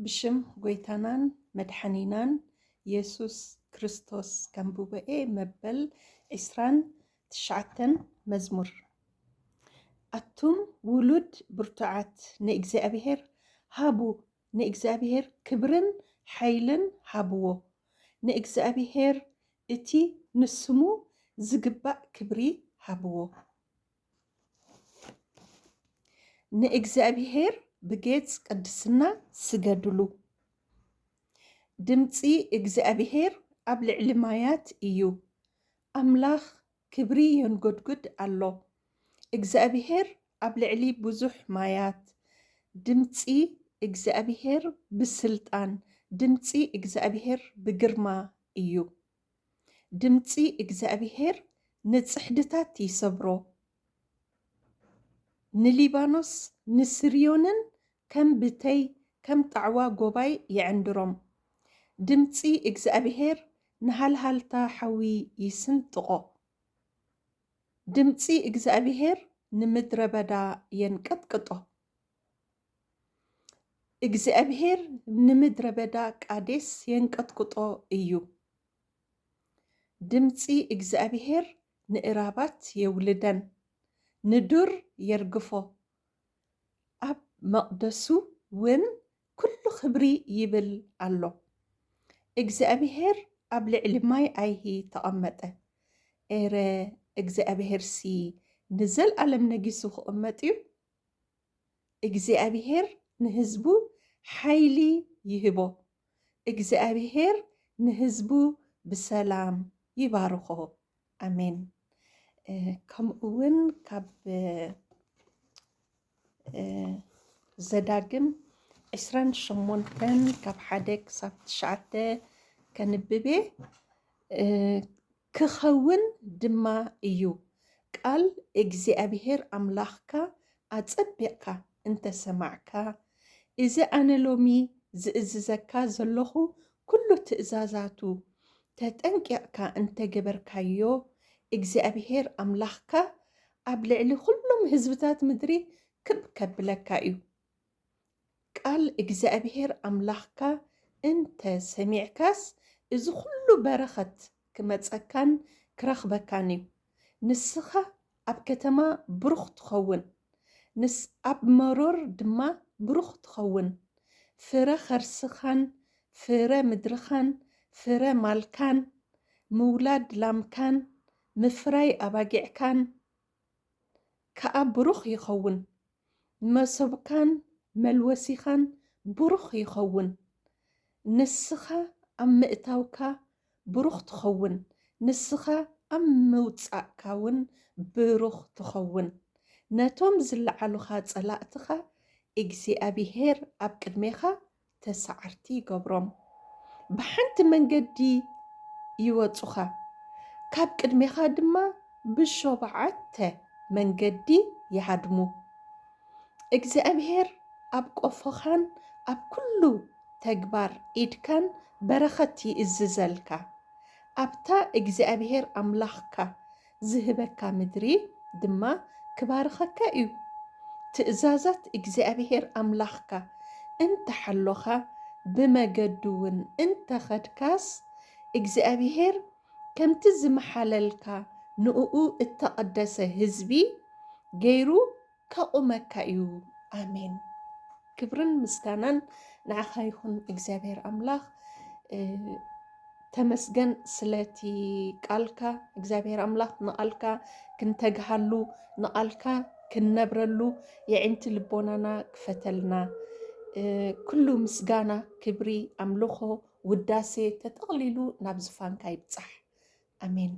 ብሽም ጎይታናን መድሓኒናን ኢየሱስ ክርስቶስ ከምብበኤ መበል 29 መዝሙር ኣቱም ውሉድ ብርቱዓት ንእግዚአብሔር ሃቡ ንእግዚአብሔር ክብርን ሓይልን ሃብዎ ንእግዚአብሔር እቲ ንስሙ ዝግባእ ክብሪ ሃብዎ ንእግዚአብሔር ብጌጽ ቅድስና ስገድሉ ድምፂ እግዚአብሔር ኣብ ልዕሊ ማያት እዩ ኣምላኽ ክብሪ የንጎድጉድ ኣሎ እግዚአብሔር ኣብ ልዕሊ ብዙሕ ማያት ድምፂ እግዚአብሔር ብስልጣን ድምፂ እግዚአብሔር ብግርማ እዩ ድምፂ እግዚአብሔር ንጽሕድታት ይሰብሮ ንሊባኖስ ንስርዮንን ከም ብተይ ከም ጣዕዋ ጎባይ ይዕንድሮም ድምፂ እግዚአብሔር ንሃልሃልታ ሓዊ ይስንጥቆ ድምፂ እግዚአብሔር ንምድረ በዳ የንቀጥቅጦ እግዚአብሔር ንምድረ በዳ ቃዴስ የንቀጥቅጦ እዩ ድምፂ እግዚአብሔር ንእራባት የውልደን ንዱር የርግፎ ኣብ መቕደሱ ውን ኩሉ ክብሪ ይብል ኣሎ እግዚአብሔር ኣብ ልዕሊ ማይ ኣይሂ ተቐመጠ ኤረ እግዚአብሔርሲ ንዘለዓለም ነጊሱ ክቕመጥ እዩ እግዚአብሔር ንህዝቡ ሓይሊ ይህቦ እግዚአብሔር ንህዝቡ ብሰላም ይባርኾ ኣሜን ከምኡውን ካብ ዘዳግም 28 ካብ 1 ክሳብ 9 ከንብቤ ክኸውን ድማ እዩ ቃል እግዚአብሔር ኣምላኽካ ኣጸቢቕካ እንተሰማዕካ እዚ ኣነ ሎሚ ዝእዝዘካ ዘለኹ ኩሉ ትእዛዛቱ ተጠንቂቕካ እንተገበርካዮ እግዚአብሔር ኣምላኽካ ኣብ ልዕሊ ኩሎም ህዝብታት ምድሪ ክብከብለካ እዩ ቃል እግዚአብሔር ኣምላኽካ እንተ ሰሚዕካስ እዚ ኩሉ በረኸት ክመጸካን ክረኽበካን እዩ ንስኻ ኣብ ከተማ ብሩኽ ትኸውን ኣብ መሮር ድማ ብሩኽ ትኸውን ፍረ ኸርስኻን ፍረ ምድርኻን ፍረ ማልካን ምውላድ ላምካን ምፍራይ ኣባጊዕካን ከኣ ብሩኽ ይኸውን መሶብካን መልወሲኻን ብሩኽ ይኸውን ንስኻ ኣብ ምእታውካ ብሩኽ ትኸውን ንስኻ ኣብ ምውጻእካ ውን ብሩኽ ትኸውን ነቶም ዝለዓሉኻ ጸላእትኻ እግዚአብሔር ኣብ ቅድሜኻ ተሰዓርቲ ይገብሮም ብሓንቲ መንገዲ ይወጹኻ ካብ ቅድሜኻ ድማ ብሸውዓተ መንገዲ ይሃድሙ እግዚአብሔር ኣብ ቆፎኻን ኣብ ኩሉ ተግባር ኢድካን በረኸት ይእዝዘልካ ኣብታ እግዚአብሔር ኣምላኽካ ዝህበካ ምድሪ ድማ ክባርኸካ እዩ ትእዛዛት እግዚአብሔር ኣምላኽካ እንተሓሎኻ ብመገዱውን እንተኸድካስ እግዚአብሔር ከምቲ ዝመሓለልካ ንእኡ እተቐደሰ ህዝቢ ገይሩ ከቑመካ እዩ ኣሜን ክብርን ምስጋናን ንዓኻ ይኹን እግዚአብሔር ኣምላኽ ተመስገን ስለቲ ቃልካ እግዚአብሔር ኣምላኽ ንቓልካ ክንተግሃሉ ንቓልካ ክንነብረሉ የዕንቲ ልቦናና ክፈተልና ኩሉ ምስጋና ክብሪ ኣምልኾ ውዳሴ ተጠቕሊሉ ናብ ዝፋንካ ይብጻሕ ኣሜን